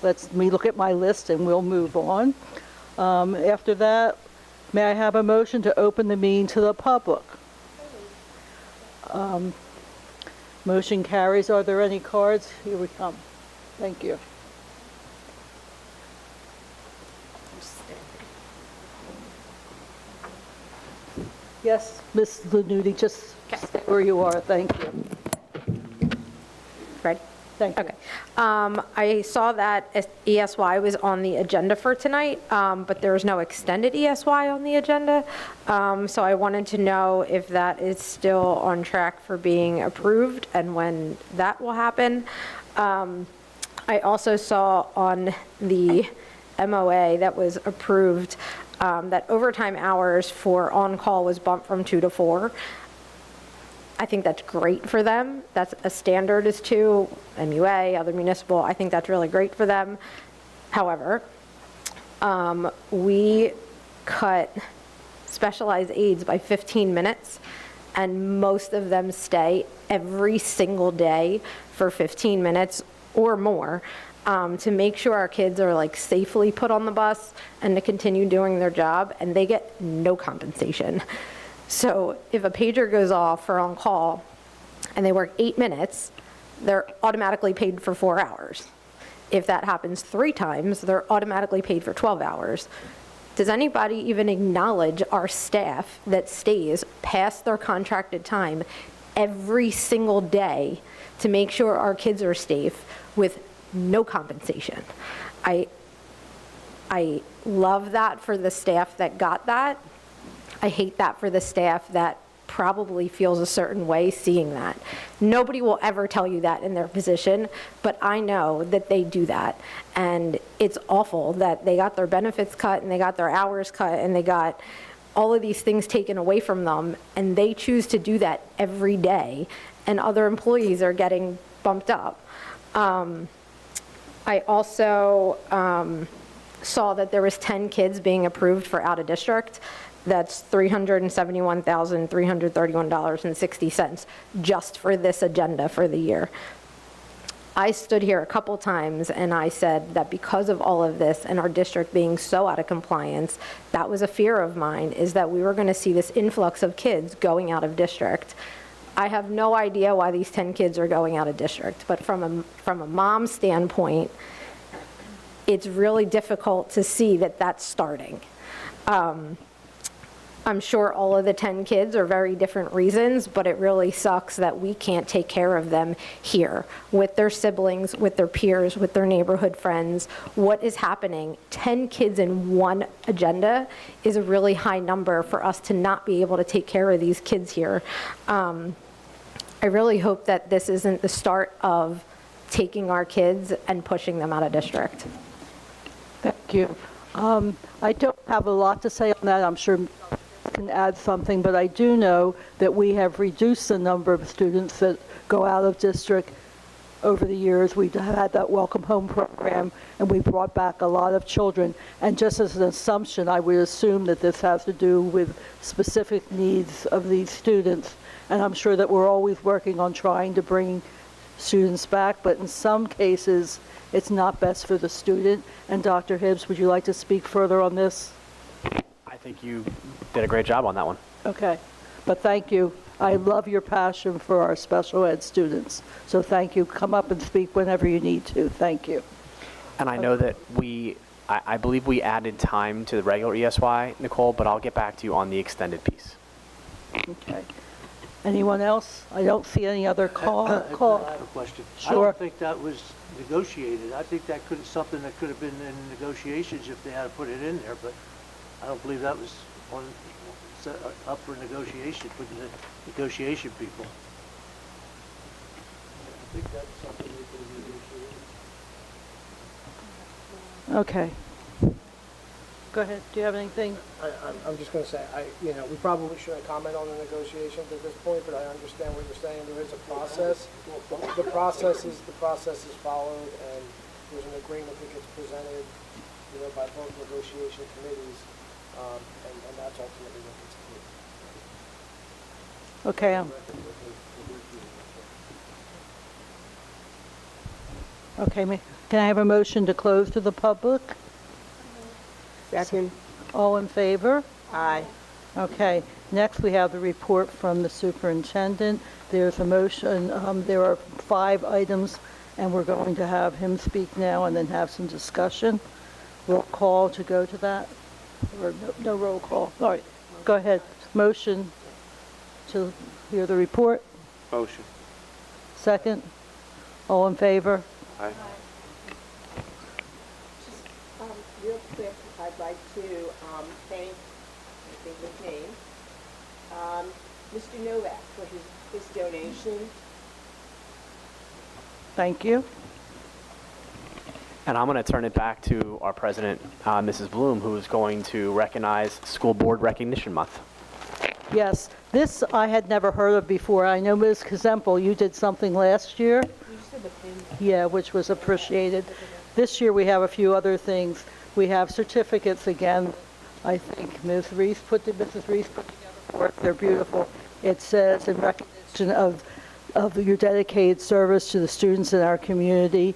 Let me look at my list and we'll move on. After that, may I have a motion to open the meeting to the public? Motion carries. Are there any cards? Here we come. Thank you. Yes, Ms. Lanuti, just stay where you are. Thank you. Ready? Thank you. Okay. I saw that ESY was on the agenda for tonight, but there was no extended ESY on the agenda. So I wanted to know if that is still on track for being approved and when that will happen. I also saw on the MOA that was approved that overtime hours for on-call was bumped from 2 to 4. I think that's great for them. That's a standard is 2, MUA, other municipal. I think that's really great for them. However, we cut specialized aides by 15 minutes, and most of them stay every single day for 15 minutes or more to make sure our kids are like safely put on the bus and to continue doing their job, and they get no compensation. So if a pager goes off for on call and they work 8 minutes, they're automatically paid for 4 hours. If that happens 3 times, they're automatically paid for 12 hours. Does anybody even acknowledge our staff that stays past their contracted time every single day to make sure our kids are safe with no compensation? I love that for the staff that got that. I hate that for the staff that probably feels a certain way seeing that. Nobody will ever tell you that in their position, but I know that they do that. And it's awful that they got their benefits cut and they got their hours cut and they got all of these things taken away from them, and they choose to do that every day. And other employees are getting bumped up. I also saw that there was 10 kids being approved for out of district. That's $371,331.60 just for this agenda for the year. I stood here a couple times and I said that because of all of this and our district being so out of compliance, that was a fear of mine, is that we were going to see this influx of kids going out of district. I have no idea why these 10 kids are going out of district, but from a mom standpoint, it's really difficult to see that that's starting. I'm sure all of the 10 kids are very different reasons, but it really sucks that we can't take care of them here with their siblings, with their peers, with their neighborhood friends. What is happening? 10 kids in one agenda is a really high number for us to not be able to take care of these kids here. I really hope that this isn't the start of taking our kids and pushing them out of district. Thank you. I don't have a lot to say on that. I'm sure can add something, but I do know that we have reduced the number of students that go out of district over the years. We've had that Welcome Home program, and we brought back a lot of children. And just as an assumption, I would assume that this has to do with specific needs of these students. And I'm sure that we're always working on trying to bring students back, but in some cases, it's not best for the student. And Dr. Hibbs, would you like to speak further on this? I think you did a great job on that one. Okay, but thank you. I love your passion for our special ed students. So thank you. Come up and speak whenever you need to. Thank you. And I know that I believe we added time to the regular ESY, Nicole, but I'll get back to you on the extended piece. Okay. Anyone else? I don't see any other call. I have a question. Sure. I don't think that was negotiated. I think that something that could have been in negotiations if they had put it in there, but I don't believe that was up for negotiation with the negotiation people. I think that's something we could negotiate. Okay. Go ahead. Do you have anything? I'm just going to say, we probably shouldn't comment on the negotiations at this point, but I understand what you're saying. There is a process. The process is followed, and there's an agreement that gets presented, by both negotiation committees, and that's ultimately what gets approved. Okay. Okay. Can I have a motion to close to the public? Second. All in favor? Aye. Okay, next we have the report from the superintendent. There's a motion, there are 5 items, and we're going to have him speak now and then have some discussion. Roll call to go to that? Or no roll call? All right, go ahead. Motion to hear the report? Motion. Second? All in favor? Aye. Real quick, I'd like to thank, I think his name, Mr. Novak for his donation. Thank you. And I'm going to turn it back to our president, Mrs. Bloom, who is going to recognize School Board Recognition Month. Yes, this I had never heard of before. I know, Ms. Kazempel, you did something last year. Yeah, which was appreciated. This year we have a few other things. We have certificates again. I think Mrs. Reese put together for us. They're beautiful. It says in recognition of your dedicated service to the students in our community.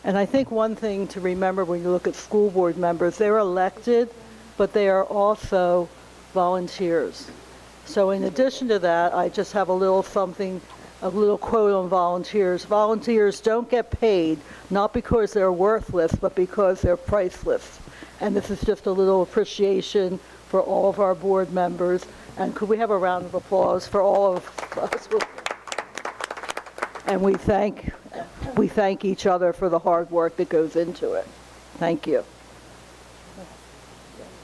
And I think one thing to remember when you look at school board members, they're elected, but they are also volunteers. So in addition to that, I just have a little quote on volunteers. Volunteers don't get paid, not because they're worthless, but because they're priceless. And this is just a little appreciation for all of our board members. And could we have a round of applause for all of us? And we thank each other for the hard work that goes into it. Thank you.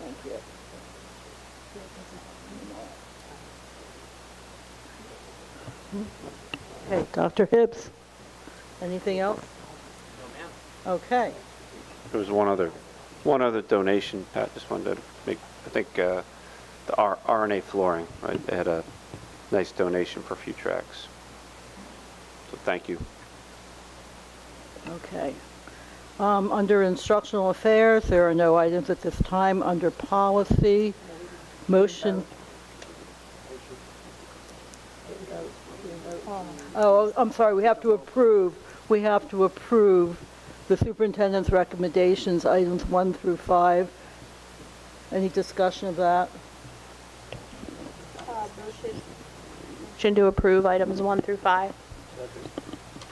Thank you. Okay, Dr. Hibbs, anything else? No, ma'am. Okay. There was one other donation, Pat, just wanted to make, I think, the RNA flooring, right? They had a nice donation for a few tracks. So thank you. Okay. Under instructional affairs, there are no items at this time. Under policy, motion. Oh, I'm sorry, we have to approve. We have to approve the superintendent's recommendations, items 1 through 5. Any discussion of that? Motion to approve items 1 through 5.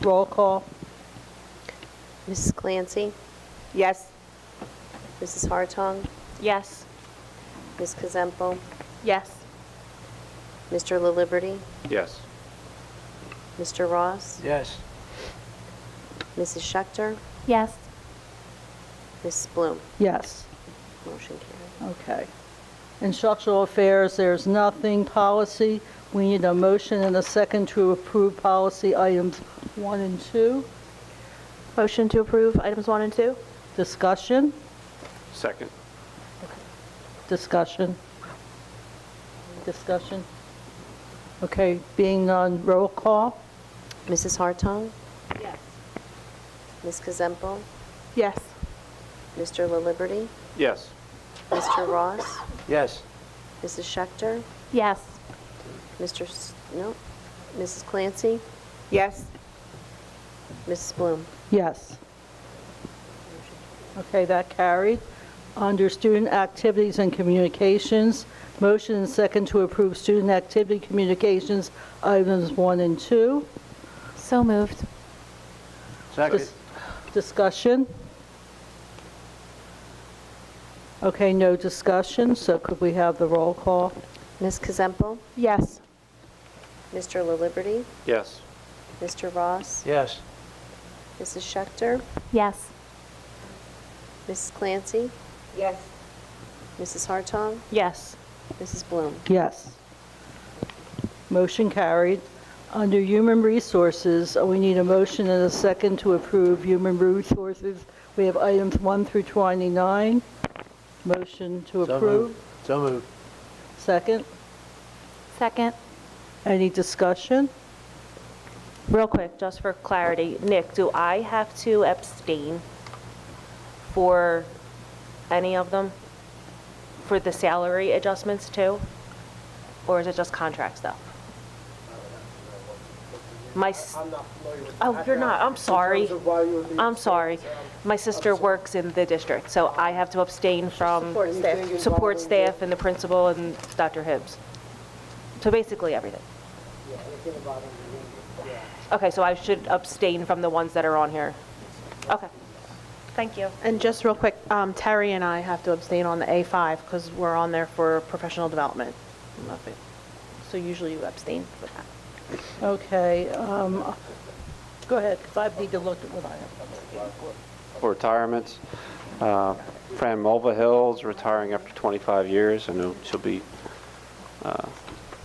Roll call? Mrs. Clancy? Yes. Mrs. Hartong? Yes. Ms. Kazempo? Yes. Mr. La Liberty? Yes. Mr. Ross? Yes. Mrs. Schechter? Yes. Mrs. Bloom? Yes. Motion carried. Okay. Instructional affairs, there's nothing. Policy, we need a motion and a second to approve policy items 1 and 2. Motion to approve items 1 and 2. Discussion? Second. Discussion? Discussion? Okay, being none, roll call? Mrs. Hartong? Yes. Ms. Kazempo? Yes. Mr. La Liberty? Yes. Mr. Ross? Yes. Mrs. Schechter? Yes. Mrs. Clancy? Yes. Mrs. Bloom? Yes. Okay, that carried. Under student activities and communications, motion and second to approve student activity communications items 1 and 2. So moved. Second. Discussion? Okay, no discussion, so could we have the roll call? Ms. Kazempo? Yes. Mr. La Liberty? Yes. Mr. Ross? Yes. Mrs. Schechter? Yes. Mrs. Clancy? Yes. Mrs. Hartong? Yes. Mrs. Bloom? Yes. Motion carried. Under human resources, we need a motion and a second to approve human resources. We have items 1 through 29. Motion to So approve. moved. So moved. Second. Second. Any discussion? Real quick, just for clarity, Nick, do I have to abstain for any of them? For the salary adjustments too? Or is it just contract stuff? I'm not familiar with the Oh, you're not, I'm sorry. In terms of why you would be I'm sorry. My sister works in the district, so I have to abstain from support staff and the principal and Dr. Hibbs. So basically everything. anything about underneath, yeah. Okay, so I should abstain from the ones that are on here? Okay. Thank you. And just real quick, Terry and I have to abstain on the A5 because we're on there for professional development. So usually you abstain for that. Okay, go ahead, because I need to look at what I have. For retirements, Fran Mulvihill's retiring after 25 years. I know she'll be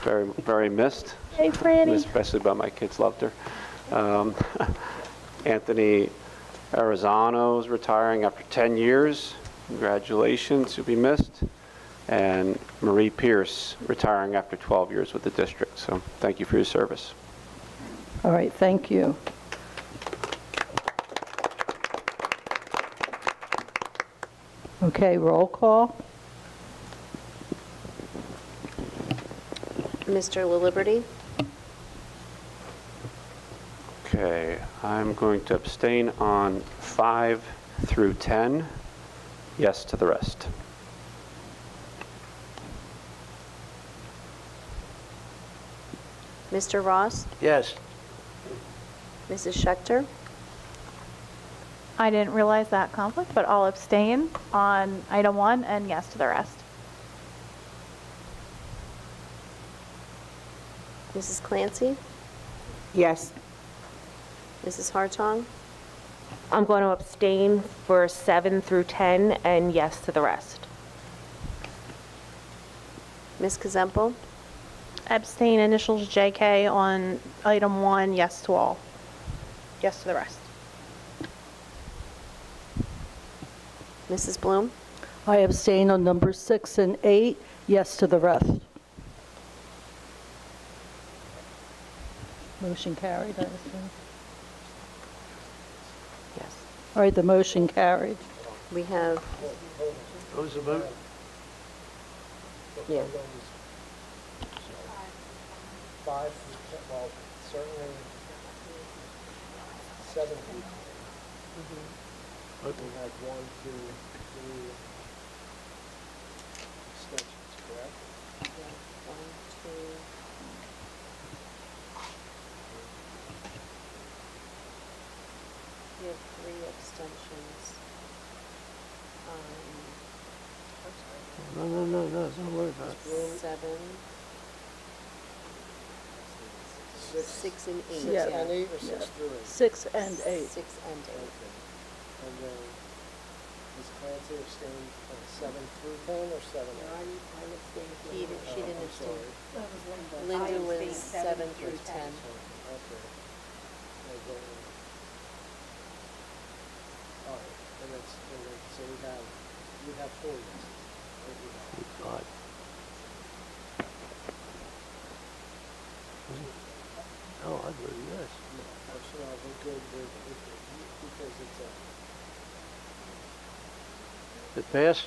very, very missed. Hey, Franny. Especially by my kids, loved her. Anthony Arizano's retiring after 10 years. Congratulations, you'll be missed. And Marie Pierce retiring after 12 years with the district. So thank you for your service. All right, thank you. Okay, roll call? Mr. La Liberty? Okay, I'm going to abstain on 5 through 10. Yes to the rest. Mr. Ross? Yes. Mrs. Schechter? I didn't realize that conflict, but I'll abstain on item 1 and yes to the rest. Mrs. Clancy? Yes. Mrs. Hartong? I'm going to abstain for 7 through 10 and yes to the rest. Ms. Kazempo? Abstain, initials JK on item 1, yes to all. Yes to the rest. Mrs. Bloom? I abstain on numbers 6 and 8, yes to the rest. Motion carried, I assume. All right, the motion carried. We have, Close the vote. yeah, 5, well, certainly 7 people. We had 1, 2, 3 extensions, correct? we have 3 abstentions. No, don't worry about it. 7, 6 and 8. 6 Yeah. and 8 or 6 through 8? 6 and 8. 6 and 8. And then Ms. Clancy abstained from 7 through 10 or 7 and 8? She didn't abstain. Linda was 7 through 10. Okay. And then, all right, so we have 4 yeses. Five. Oh, I voted yes. Actually, I'll vote good because it's It pass?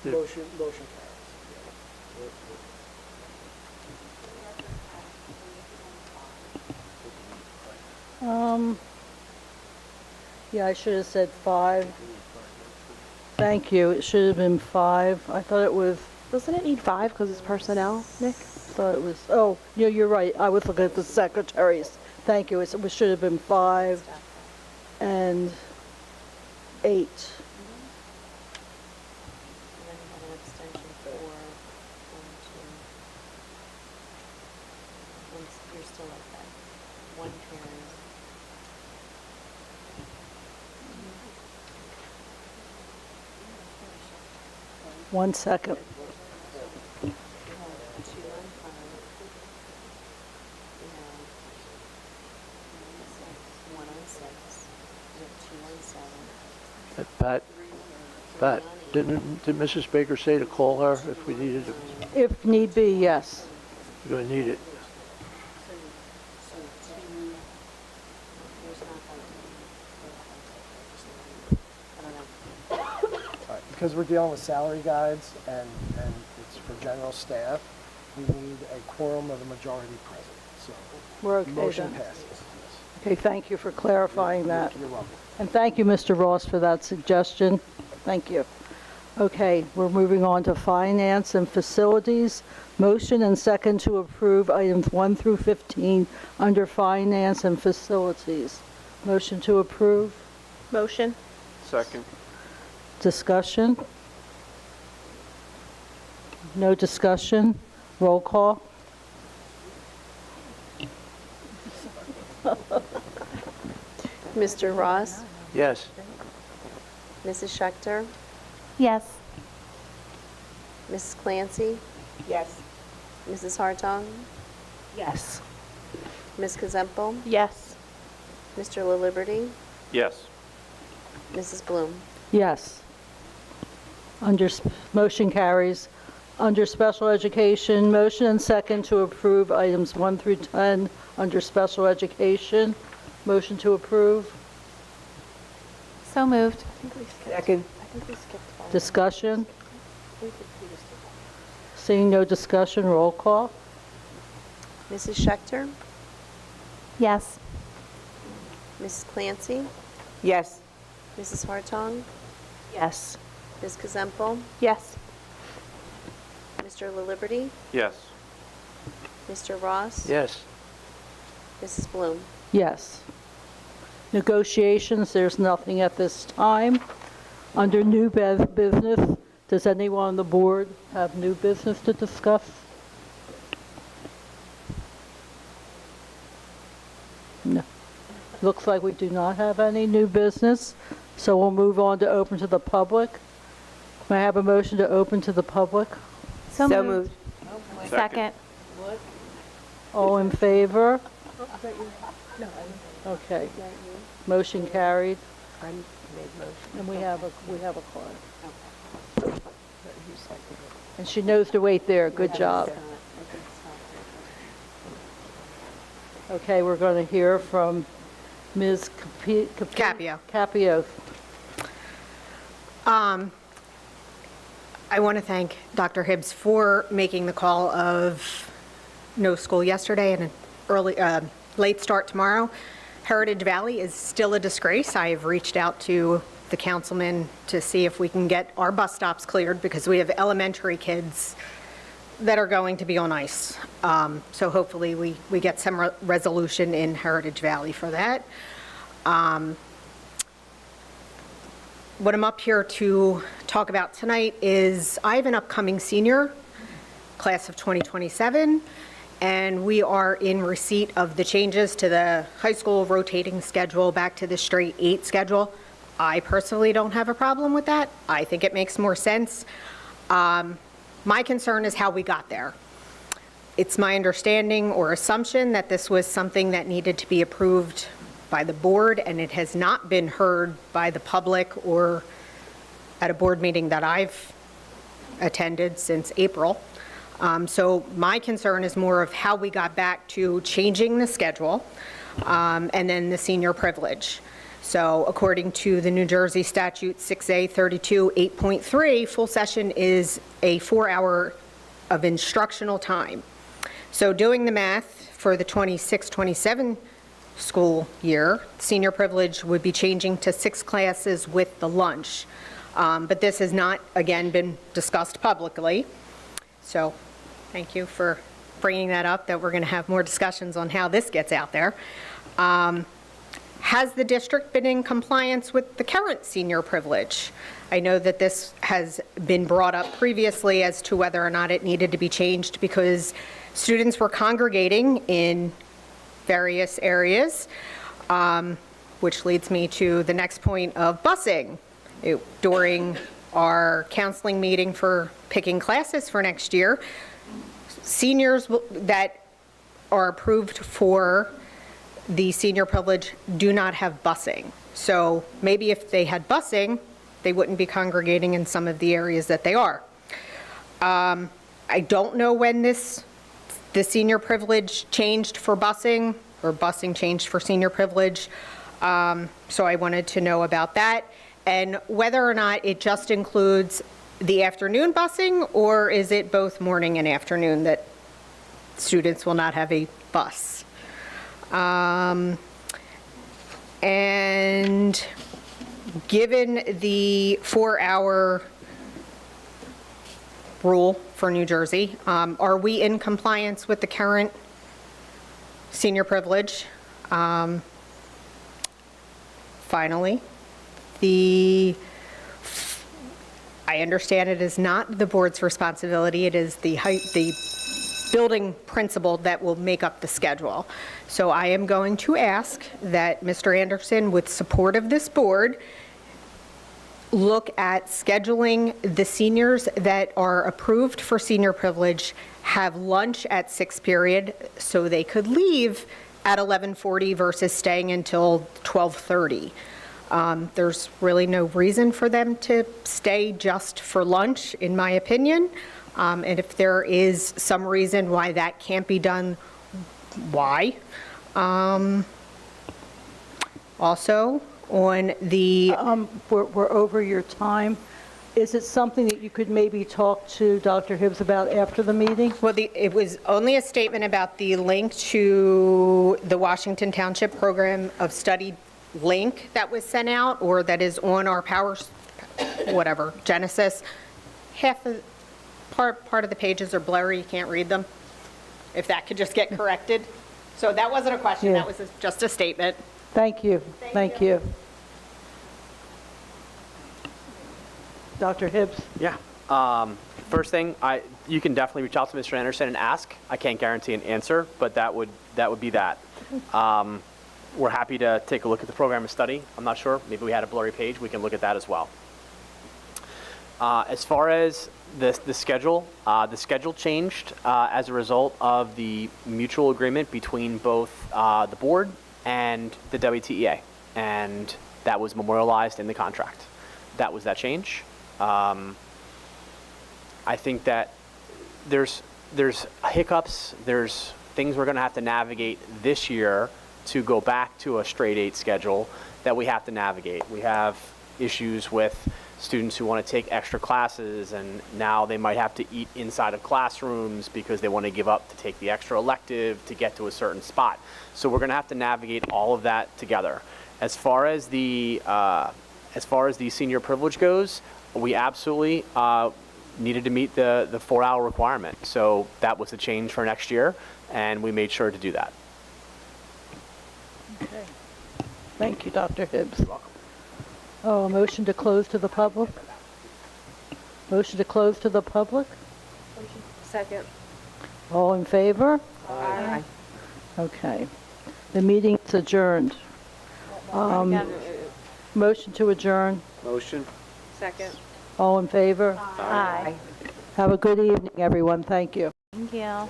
motion carries. Yeah, I should have said 5. Thank you. It should have been 5. I thought it was, Doesn't it need 5 because it's personnel, Nick? thought it was, oh, yeah, you're right. I was looking at the secretaries. Thank you. It should have been 5 and 8. And then we have an abstention for 1, 2. You're still like that. 1 carries. One second. We have 2 on 5. We have 1 on 6. We have 2 on 7. Pat, did Mrs. Baker say to call her if we needed to? If need be, yes. We're going to need it. Because we're dealing with salary guides and it's for general staff, we need a quorum of the majority present, so. We're okay Motion then. passes. Yes. Okay, thank you for clarifying that. You're welcome. And thank you, Mr. Ross, for that suggestion. Thank you. Okay, we're moving on to finance and facilities. Motion and second to approve items 1 through 15 under finance and facilities. Motion to approve. Motion? Second. Discussion? No discussion? Roll call? Mr. Ross? Yes. Mrs. Schechter? Yes. Mrs. Clancy? Yes. Mrs. Hartong? Yes. Ms. Kazempel? Yes. Mr. LaLiberty? Yes. Mrs. Bloom? Yes. Motion carries. Under special education, motion and second to approve items 1 through 10 under special education. Motion to approve. So moved. Second. Discussion? Seeing no discussion, roll call? Mrs. Schechter? Yes. Mrs. Clancy? Yes. Mrs. Hartong? Yes. Ms. Kazempel? Yes. Mr. LaLiberty? Yes. Mr. Ross? Yes. Mrs. Bloom? Yes. Negotiations, there's nothing at this time. Under new business, does anyone on the board have new business to discuss? No. Looks like we do not have any new business, so we'll move on to open to the public. May I have a motion to open to the public? So moved. Second. All in favor? Okay. Motion carried. I made motion. And we have a card. And she knows to wait there. Good job. Okay, we're going to hear from Ms. Capio. Capio. I want to thank Dr. Hibbs for making the call of no school yesterday and an late start tomorrow. Heritage Valley is still a disgrace. I have reached out to the councilman to see if we can get our bus stops cleared because we have elementary kids that are going to be on ice. So hopefully we get some resolution in Heritage Valley for that. What I'm up here to talk about tonight is I have an upcoming senior, class of 2027, and we are in receipt of the changes to the high school rotating schedule back to the straight 8 schedule. I personally don't have a problem with that. I think it makes more sense. My concern is how we got there. It's my understanding or assumption that this was something that needed to be approved by the board, and it has not been heard by the public or at a board meeting that I've attended since April. So my concern is more of how we got back to changing the schedule and then the senior privilege. So according to the New Jersey statute 6A 32 8.3, full session is a 4-hour of instructional time. So doing the math for the 26-27 school year, senior privilege would be changing to 6 classes with the lunch. But this has not, again, been discussed publicly. So thank you for bringing that up, that we're going to have more discussions on how this gets out there. Has the district been in compliance with the current senior privilege? I know that this has been brought up previously as to whether or not it needed to be changed because students were congregating in various areas, which leads me to the next point of busing. During our counseling meeting for picking classes for next year, seniors that are approved for the senior privilege do not have busing. So maybe if they had busing, they wouldn't be congregating in some of the areas that they are. I don't know when the senior privilege changed for busing, or busing changed for senior privilege. So I wanted to know about that, and whether or not it just includes the afternoon busing, or is it both morning and afternoon that students will not have a bus? And given the 4-hour rule for New Jersey, are we in compliance with the current senior privilege? Finally, I understand it is not the board's responsibility, it is the building principal that will make up the schedule. So I am going to ask that Mr. Anderson, with support of this board, look at scheduling the seniors that are approved for senior privilege, have lunch at 6 period, so they could leave at 11:40 versus staying until 12:30. There's really no reason for them to stay just for lunch, in my opinion. And if there is some reason why that can't be done, why? Also, on the... We're over your time. Is it something that you could maybe talk to Dr. Hibbs about after the meeting? Well, it was only a statement about the link to the Washington Township Program of Study link that was sent out, or that is on our Genesis. Half of, part of the pages are blurry, you can't read them. If that could just get corrected. So that wasn't a question, Yeah. that was just a statement. Thank you. Thank you. Dr. Hibbs? Yeah. First thing, you can definitely reach out to Mr. Anderson and ask. I can't guarantee an answer, but that would be that. We're happy to take a look at the program of study. I'm not sure. Maybe we had a blurry page. We can look at that as well. As far as the schedule changed as a result of the mutual agreement between both the board and the WTEA, and that was memorialized in the contract. That was that change. I think that there's hiccups, there's things we're going to have to navigate this year to go back to a straight 8 schedule that we have to navigate. We have issues with students who want to take extra classes, and now they might have to eat inside of classrooms because they want to give up to take the extra elective to get to a certain spot. So we're going to have to navigate all of that together. As far as the senior privilege goes, we absolutely needed to meet the 4-hour requirement. So that was a change for next year, and we made sure to do that. Okay. Thank you, Dr. Hibbs. Oh, a motion to close to the public? Motion to close to the public? Second. All in favor? Aye. Okay. The meeting is adjourned. Motion to adjourn. Motion? Second. All in favor? Aye. Have a good evening, everyone. Thank you. Thank you.